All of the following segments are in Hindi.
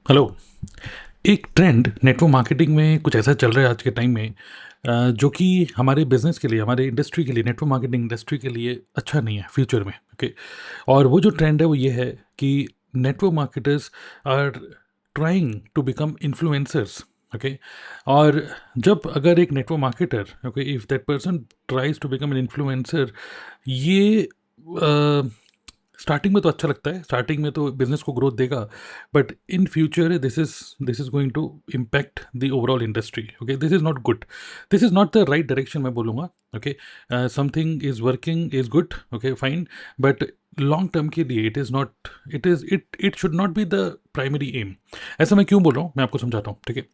हेलो। एक ट्रेंड नेटवर्क मार्केटिंग में कुछ ऐसा चल रहा है आज के टाइम में, जो कि हमारे बिजनेस के लिए, हमारे इंडस्ट्री के लिए, नेटवर्क मार्केटिंग इंडस्ट्री के लिए अच्छा नहीं है फ्यूचर में। ओके। और वो जो ट्रेंड है वो ये है कि network marketers are trying to become influencers. Okay. और जब अगर एक network marketer, okay, if that person tries to become an influencer, ये स्टार्टिंग में तो अच्छा लगता है, स्टार्टिंग में तो बिजनेस को ग्रोथ देगा, but in future this is going to impact the overall industry. Okay, this is not good, this is not the right direction मैं बोलूँगा। Okay, something is working is good, okay fine, but long term के लिए it is not, it should not be the primary aim. ऐसा मैं क्यों बोल रहा हूँ, मैं आपको समझाता हूँ। ठीक है,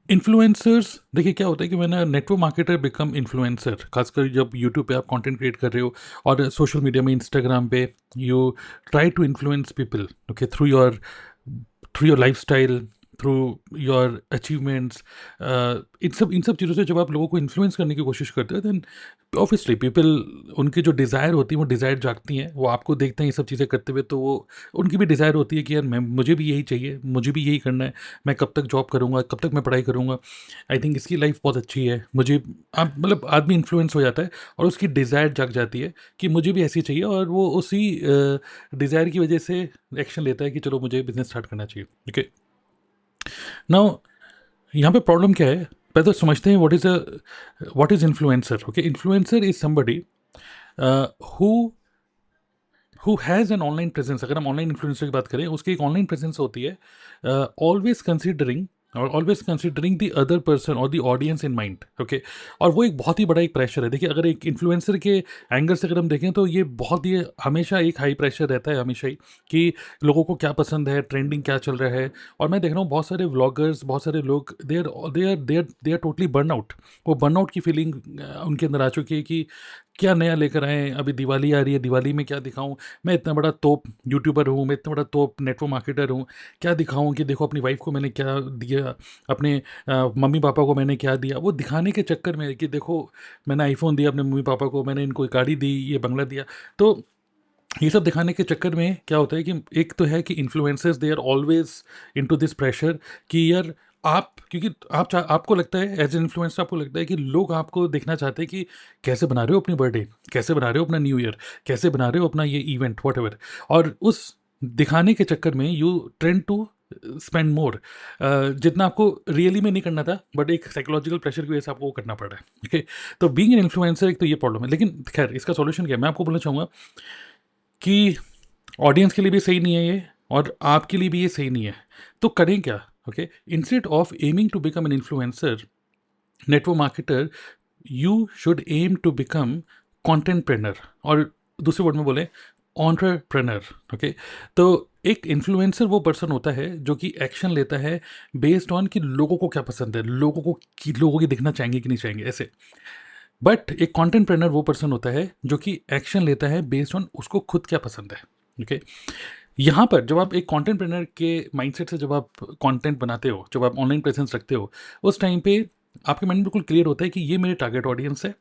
इन्फ्लुएंसर्स, देखिए क्या होता है कि मैंने नेटवर्क मार्केटर बिकम इन्फ्लुएंसर, खासकर जब यूट्यूब पे आप कंटेंट क्रिएट कर रहे हो और सोशल मीडिया में, इंस्टाग्राम पे, you try to influence people, okay, through your lifestyle, through your achievements. इन सब चीज़ों से जब आप लोगों को इन्फ्लुएंस करने की कोशिश करते हो, देन ऑब्वियसली पीपल, उनकी जो डिज़ायर होती है वो डिज़ायर जागती हैं, वो आपको देखते हैं ये सब चीज़ें करते हुए, तो वो उनकी भी डिज़ायर होती है कि यार मैं, मुझे भी यही चाहिए, मुझे भी यही करना है, मैं कब तक जॉब करूँगा, कब तक मैं पढ़ाई करूँगा, आई थिंक इसकी लाइफ बहुत अच्छी है, मुझे, आप मतलब आदमी इन्फ्लुएंस हो जाता है और उसकी डिज़ायर जग जाती है कि मुझे भी ऐसी चाहिए, और वो उसी डिज़ायर की वजह से एक्शन लेता है कि चलो मुझे बिजनेस स्टार्ट करना चाहिए। ओके, नाउ यहाँ पे प्रॉब्लम क्या है, पहले तो समझते हैं what is influencer. Okay, influencer is somebody who has an online presence. अगर हम ऑनलाइन इन्फ्लुएंसर की बात करें, उसकी एक ऑनलाइन प्रेजेंस होती है, ऑलवेज कंसिडरिंग, और always considering the other person और the audience in mind. Okay, और वो एक बहुत ही बड़ा एक प्रेशर है। देखिए, अगर एक इन्फ्लुएंसर के एंगल से अगर हम देखें तो ये बहुत ही, हमेशा एक हाई प्रेशर रहता है, हमेशा ही, कि लोगों को क्या पसंद है, ट्रेंडिंग क्या चल रहा है। और मैं देख रहा हूँ बहुत सारे व्लॉगर्स, बहुत सारे लोग, they are totally burn out. वो बर्न आउट की फीलिंग उनके अंदर आ चुकी है कि क्या नया लेकर आए, अभी दिवाली आ रही है, दिवाली में क्या दिखाऊं, मैं इतना बड़ा तोप यूट्यूबर हूँ, मैं इतना बड़ा तोप नेटवर्क मार्केटर हूँ, क्या दिखाऊं कि देखो अपनी वाइफ को मैंने क्या दिया, अपने मम्मी पापा को मैंने क्या दिया। वो दिखाने के चक्कर में कि देखो मैंने आईफोन दिया अपने मम्मी पापा को, मैंने इनको गाड़ी दी, ये बंगला दिया। तो ये सब दिखाने के चक्कर में क्या होता है कि एक तो है कि influencers, they are always into this pressure कि यार आप, क्योंकि आपको लगता है एज एन इन्फ्लुएंसर, आपको लगता है कि लोग आपको देखना चाहते हैं कि कैसे बना रहे हो अपनी बर्थडे, कैसे बना रहे हो अपना न्यू ईयर, कैसे बना रहे हो अपना ये इवेंट, वट एवर। और उस दिखाने के चक्कर में you trend to spend more, जितना आपको रियली में नहीं करना था, बट एक साइकोलॉजिकल प्रेशर की वजह से आपको वो करना पड़ रहा है। ओके, तो बीइंग एन इन्फ्लुएंसर एक तो ये प्रॉब्लम है, लेकिन खैर इसका सॉल्यूशन क्या है, मैं आपको बोलना चाहूँगा कि ऑडियंस के लिए भी सही नहीं है ये, और आपके लिए भी ये सही नहीं है। तो करें क्या? Okay, instead of aiming to become an influencer, network marketer, you should aim to become contentpreneur, और दूसरे वर्ड में बोले एंटरप्रेनर। ओके, तो एक इन्फ्लुएंसर वो पर्सन होता है जो कि एक्शन लेता है बेस्ड ऑन कि लोगों को क्या पसंद है, लोगों की दिखना चाहेंगे कि नहीं चाहेंगे, ऐसे। बट एक कंटेंट प्रेनर वो पर्सन होता है जो कि एक्शन लेता है बेस्ड ऑन उसको खुद क्या पसंद है। ओके, यहाँ पर जब आप एक कंटेंट प्रेनर के माइंडसेट से जब आप कंटेंट बनाते हो, जब आप ऑनलाइन प्रेजेंस रखते हो, उस टाइम पे आपके माइंड में बिल्कुल क्लियर होता है कि ये मेरे टारगेट ऑडियंस है,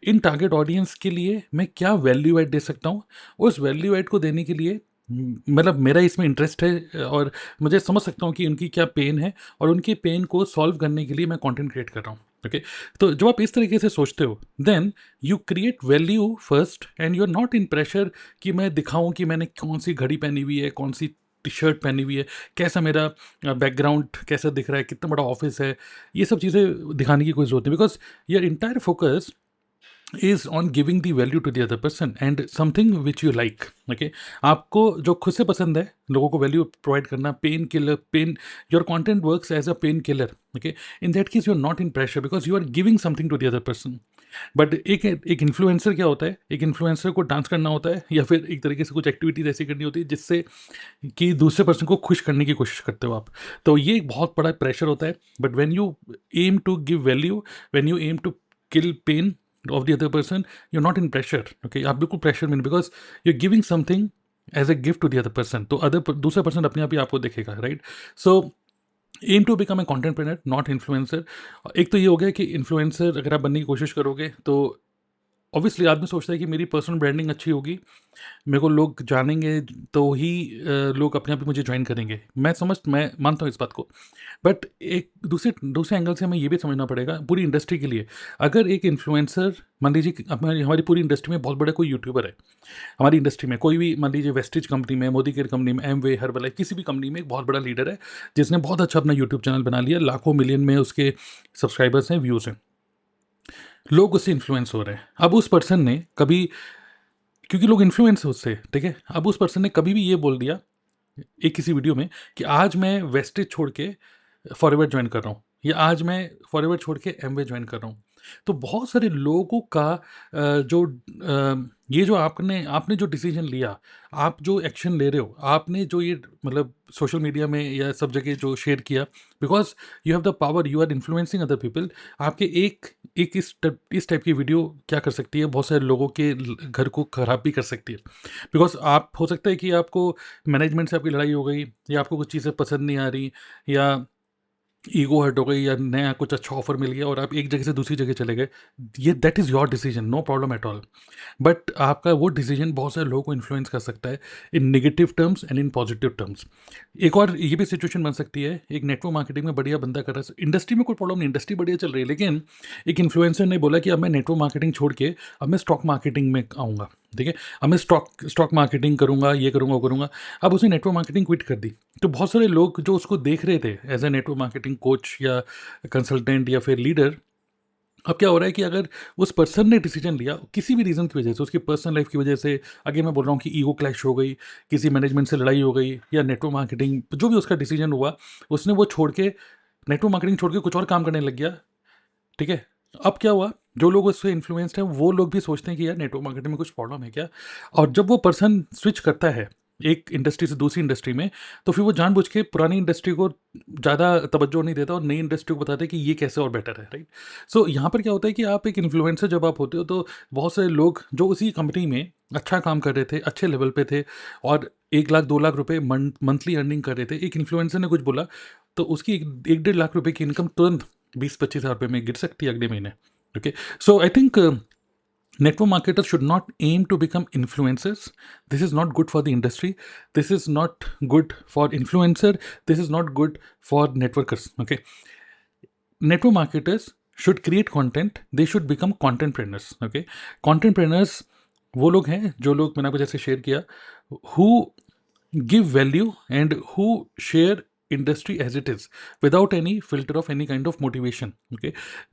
इन टारगेट ऑडियंस के लिए मैं क्या वैल्यू ऐड दे सकता हूँ। उस वैल्यू ऐड को देने के लिए मतलब मेरा इसमें इंटरेस्ट है, और मुझे समझ सकता हूँ कि उनकी क्या पेन है, और उनकी पेन को सॉल्व करने के लिए मैं कंटेंट क्रिएट कर रहा हूँ। ओके, तो जब आप इस तरीके से सोचते हो, then you create value first, and you are not in pressure कि मैं दिखाऊं कि मैंने कौन सी घड़ी पहनी हुई है, कौन सी टी शर्ट पहनी हुई है, कैसा मेरा बैकग्राउंड कैसा दिख रहा है, कितना बड़ा ऑफिस है। ये सब चीज़ें दिखाने की कोई ज़रूरत नहीं, because your entire focus is on giving the value to the other person and something which you like. Okay, आपको जो खुद से पसंद है लोगों को वैल्यू प्रोवाइड करना, pain killer, pain, your content works as a pain killer. Okay, in that case you are not in pressure because you are giving something to the other person. But एक इन्फ्लुएंसर क्या होता है, एक इन्फ्लुएंसर को डांस करना होता है, या फिर एक तरीके से कुछ एक्टिविटीज ऐसी करनी होती है जिससे कि दूसरे पर्सन को खुश करने की कोशिश करते हो आप। तो ये एक बहुत बड़ा प्रेशर होता है। But when you aim to give value, when you aim to kill pain of the other person, you're not in pressure. Okay, आप बिल्कुल प्रेशर में नहीं, because you're giving something as a gift to the other person, तो दूसरा पर्सन अपने आप ही आपको देखेगा, right? So aim to become a contentpreneur, not influencer. एक तो ये हो गया कि इन्फ्लुएंसर अगर आप बनने की कोशिश करोगे तो ऑब्वियसली आदमी सोचता है कि मेरी पर्सनल ब्रांडिंग अच्छी होगी, मेरे को लोग जानेंगे तो ही लोग अपने आप ही मुझे ज्वाइन करेंगे। मैं मानता हूँ इस बात को। बट एक दूसरे दूसरे एंगल से हमें ये भी समझना पड़ेगा पूरी इंडस्ट्री के लिए। अगर एक इन्फ्लुएंसर, मान लीजिए कि हमारी हमारी पूरी इंडस्ट्री में बहुत बड़ा कोई यूट्यूबर है, हमारी इंडस्ट्री में कोई भी, मान लीजिए वेस्टेज कंपनी में, मोदी केयर कंपनी में, एमवे, हर्बल, किसी भी कंपनी में एक बहुत बड़ा लीडर है जिसने बहुत अच्छा अपना यूट्यूब चैनल बना लिया, लाखों मिलियन में उसके सब्सक्राइबर्स हैं, व्यूज़ हैं, लोग उससे इन्फ्लुएंस हो रहे हैं। अब उस पर्सन ने कभी, क्योंकि लोग इन्फ्लुएंस है उससे, ठीक है, अब उस पर्सन ने कभी भी ये बोल दिया एक किसी वीडियो में कि आज मैं वेस्टेज छोड़ के फॉरएवर ज्वाइन कर रहा हूँ, या आज मैं फॉरएवर छोड़ के एमवे ज्वाइन कर रहा हूँ, तो बहुत सारे लोगों का ये जो आपने आपने जो डिसीजन लिया, आप जो एक्शन ले रहे हो, आपने जो ये मतलब सोशल मीडिया में या सब जगह जो शेयर किया, because you have the power, you are influencing other people. आपके एक इस टाइप की वीडियो क्या कर सकती है, बहुत सारे लोगों के घर को खराब भी कर सकती है। बिकॉज आप, हो सकता है कि आपको मैनेजमेंट से आपकी लड़ाई हो गई, या आपको कुछ चीज़ें पसंद नहीं आ रही, या ईगो हर्ट हो गई, या नया कुछ अच्छा ऑफर मिल गया और आप एक जगह से दूसरी जगह चले गए, ये that is your decision, no problem at all. But आपका वो डिसीजन बहुत सारे लोगों को इन्फ्लुएंस कर सकता है, in negative terms and in positive terms. एक और ये भी सिचुएशन बन सकती है, एक नेटवर्क मार्केटिंग में बढ़िया बंदा कर रहा है, इंडस्ट्री में कोई प्रॉब्लम नहीं, इंडस्ट्री बढ़िया चल रही है, लेकिन एक इन्फ्लुएंसर ने बोला कि अब मैं नेटवर्क मार्केटिंग छोड़ के अब मैं स्टॉक मार्केटिंग में आऊँगा, ठीक है, अब मैं स्टॉक मार्केटिंग करूँगा, ये करूँगा, वो करूँगा। अब उसने नेटवर्क मार्केटिंग क्विट कर दी, तो बहुत सारे लोग जो उसको देख रहे थे as a network marketing coach या कंसल्टेंट या फिर लीडर, अब क्या हो रहा है कि अगर उस पर्सन ने डिसीजन लिया किसी भी रीज़न की वजह से, उसकी पर्सनल लाइफ की वजह से, आगे मैं बोल रहा हूँ कि ईगो क्लैश हो गई, किसी मैनेजमेंट से लड़ाई हो गई, या नेटवर्क मार्केटिंग जो भी उसका डिसीजन हुआ, उसने वो छोड़ के, नेटवर्क मार्केटिंग छोड़ के कुछ और काम करने लग गया, ठीक है। अब क्या हुआ, जो लोग उससे इन्फ्लुएंस्ड हैं वो लोग भी सोचते हैं कि यार नेटवर्क मार्केटिंग में कुछ प्रॉब्लम है क्या, और जब वो पर्सन स्विच करता है एक इंडस्ट्री से दूसरी इंडस्ट्री में, तो फिर वो जानबूझ के पुरानी इंडस्ट्री को ज़्यादा तवज्जो नहीं देता और नई इंडस्ट्री को बताता है कि ये कैसे और बेटर है, राइट। सो यहाँ पर क्या होता है कि आप एक इन्फ्लुएंसर जब आप होते हो, तो बहुत सारे लोग जो उसी कंपनी में अच्छा काम कर रहे थे, अच्छे लेवल पे थे, और 1 लाख 2 लाख रुपए मंथली अर्निंग कर रहे थे, एक इन्फ्लुएंसर ने कुछ बोला तो उसकी 1 1 1.5 लाख रुपए की इनकम तुरंत 20 25 हज़ार रुपये में गिर सकती है अगले महीने। Okay, so I think network marketers should not aim to become influencers. This is not good for the industry. This is not good for influencer. This is not good for networkers. Okay, network marketers should create content. They should become contentpreneurs. Okay, contentpreneurs वो लोग हैं जो लोग मैंने आपको जैसे शेयर किया, who give value and who share industry as it is without any filter of any kind of motivation. Okay,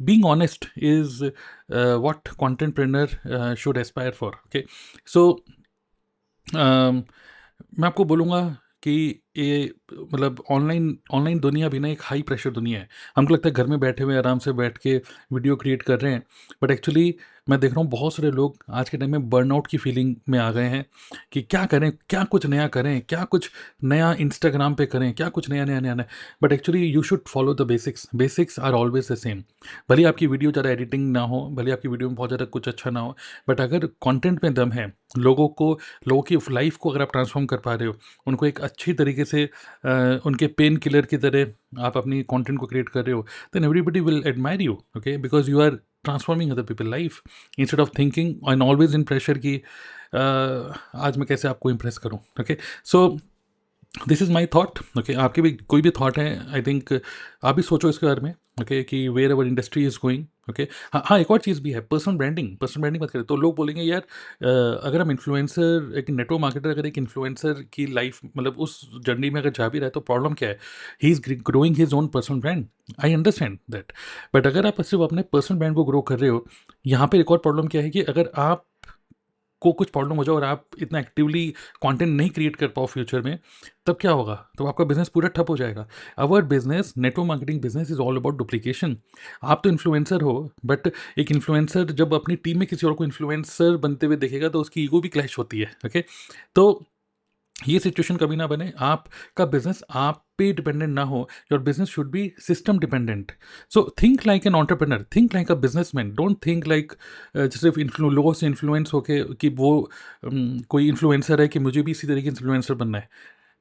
being honest is what contentpreneur should aspire for. Okay, so मैं आपको बोलूँगा कि ये मतलब ऑनलाइन ऑनलाइन दुनिया भी ना एक हाई प्रेशर दुनिया है। हमको लगता है घर में बैठे हुए आराम से बैठ के वीडियो क्रिएट कर रहे हैं, बट एक्चुअली मैं देख रहा हूँ बहुत सारे लोग आज के टाइम में बर्नआउट की फीलिंग में आ गए हैं कि क्या करें, क्या कुछ नया करें, क्या कुछ नया इंस्टाग्राम पे करें, क्या कुछ नया नया नया नया। But actually you should follow the basics, basics are always the same. भले आपकी वीडियो ज़्यादा एडिटिंग ना हो, भले आपकी वीडियो में बहुत ज़्यादा कुछ अच्छा ना हो, बट अगर कंटेंट में दम है, लोगों की लाइफ को अगर आप ट्रांसफॉर्म कर पा रहे हो, उनको एक अच्छी तरीके से उनके पेन किलर की तरह आप अपनी कंटेंट को क्रिएट कर रहे हो, then everybody will admire you. Okay, because you are transforming other people life instead of thinking and always in pressure कि आज मैं कैसे आपको इम्प्रेस करूँ। Okay, so this is my thought. Okay, आपके भी कोई भी थाट है, आई थिंक आप भी सोचो इसके बारे में। ओके, कि wherever industry is going. Okay, हाँ हाँ, एक और चीज़ भी है, पर्सनल ब्रांडिंग। पर्सनल ब्रांडिंग बात करें तो लोग बोलेंगे यार अगर हम इन्फ्लुएंसर, एक नेटवर्क मार्केटर अगर एक इन्फ्लुएंसर की लाइफ मतलब उस जर्नी में अगर जा भी रहा है तो प्रॉब्लम क्या है, he is growing his own personal brand. I understand that, but अगर आप सिर्फ अपने पर्सनल ब्रांड को ग्रो कर रहे हो, यहाँ पर एक और प्रॉब्लम क्या है कि अगर आप को कुछ प्रॉब्लम हो जाए और आप इतना एक्टिवली कंटेंट नहीं क्रिएट कर पाओ फ्यूचर में, तब क्या होगा, तो आपका बिजनेस पूरा ठप हो जाएगा। Our business, network marketing business is all about duplication. आप तो इन्फ्लुएंसर हो, बट एक इन्फ्लुएंसर जब अपनी टीम में किसी और को इन्फ्लुएंसर बनते हुए देखेगा तो उसकी ईगो भी क्लैश होती है। ओके, तो ये सिचुएशन कभी ना बने, आपका बिजनेस आप पे डिपेंडेंट ना हो। Your business should be system dependent. So think like an entrepreneur, think like a businessman, don't think like सिर्फ लोगों से इन्फ्लुएंस होके कि वो कोई इन्फ्लुएंसर है कि मुझे भी इसी तरीके इन्फ्लुएंसर बनना है।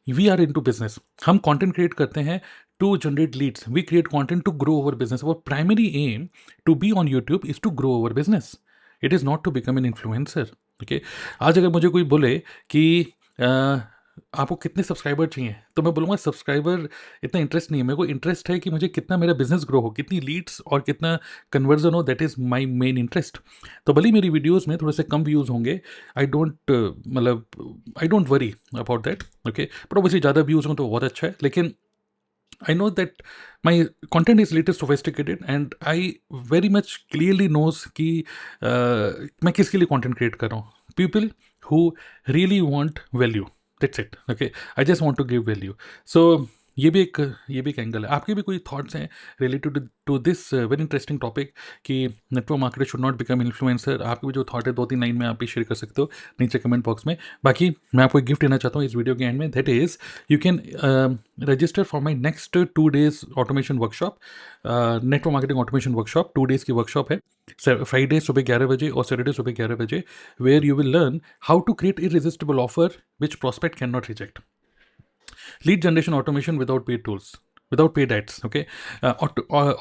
We are into business, हम कंटेंट क्रिएट करते हैं to generate leads, we create content to grow our business. Our primary aim to be on YouTube is to grow our business. It is not to become an influencer. Okay, आज अगर मुझे कोई बोले कि आपको कितने सब्सक्राइबर चाहिए, तो मैं बोलूँगा सब्सक्राइबर इतना इंटरेस्ट नहीं है मेरे को। इंटरेस्ट है कि मुझे कितना मेरा बिजनेस ग्रो हो, कितनी लीड्स और कितना कन्वर्जन हो, that is my main interest. तो भले ही मेरी वीडियोज़ में थोड़े से कम व्यूज़ होंगे, आई डोंट मतलब I don't worry about that. Okay, but obviously ज़्यादा व्यूज़ हों तो बहुत अच्छा है, लेकिन I know that my content is little sophisticated and I very much clearly knows कि मैं किसके लिए content create कर रहा हूँ। People who really want value, that's it। Okay, I just want to give value। So ये भी एक एंगल है। आपके भी कोई थॉट्स हैं related to this very interesting topic कि network marketer should not become influencer? आपके भी जो थॉट है 2-3 लाइन में आप भी शेयर कर सकते हो नीचे कमेंट बॉक्स में। बाकी मैं आपको एक गिफ्ट देना चाहता हूँ इस वीडियो के एंड में, that is you can register for my next 2 days automation workshop, network marketing automation workshop. 2 days की वर्कशॉप है, फ्राइडे सुबह 11 बजे और सैटरडे सुबह 11 बजे, where you will learn how to create irresistible offer which prospect can not reject, lead generation automation without paid tools, without paid ads। Okay,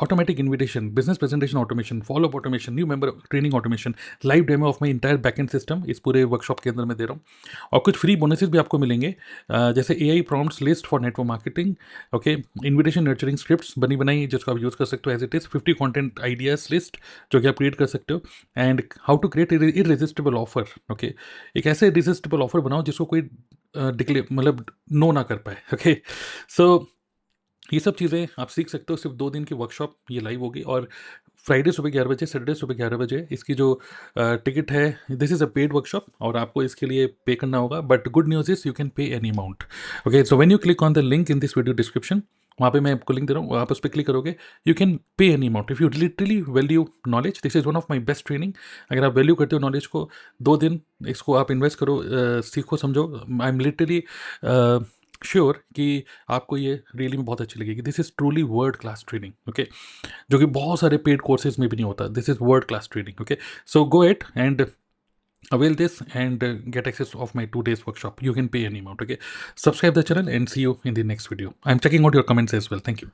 automatic invitation, business presentation automation, follow up automation, new member training automation, live demo of my entire backend system इस पूरे वर्कशॉप के अंदर मैं दे रहा हूँ। और कुछ फ्री बोनसेस भी आपको मिलेंगे, जैसे AI prompts list for network marketing. Okay, invitation nurturing scripts बनी बनाई जिसको आप यूज़ कर सकते हो as it is, 50 content ideas list जो कि आप क्रिएट कर सकते हो, and how to create irresistible offer. Okay, एक ऐसे इररेजिस्टिबल ऑफर बनाओ जिसको कोई डिक्लेयर मतलब नो ना कर पाए। ओके, सो ये सब चीज़ें आप सीख सकते हो। सिर्फ 2 दिन की वर्कशॉप ये लाइव होगी, और फ्राइडे सुबह 11 बजे, सैटरडे सुबह 11 बजे इसकी जो टिकट है, this is a paid workshop और आपको इसके लिए पे करना होगा, but good news is you can pay any amount. Okay, so when you click on the link in this video description, वहाँ पे मैं आपको लिंक दे रहा हूँ, आप उस पर क्लिक करोगे, you can pay any amount if you literally value knowledge. This is one of my best training. अगर आप वैल्यू करते हो नॉलेज को, 2 दिन इसको आप इन्वेस्ट करो, सीखो समझो। आई एम लिटरली श्योर कि आपको ये रियली में बहुत अच्छी लगेगी। This is truly world class training. Okay, जो कि बहुत सारे पेड कोर्सेज में भी नहीं होता। This is world class training. Okay, so go it and avail this and get access of my 2 days workshop. You can pay any amount. Okay, subscribe the channel and see you in the next video. I'm checking out your comments as well. Thank you.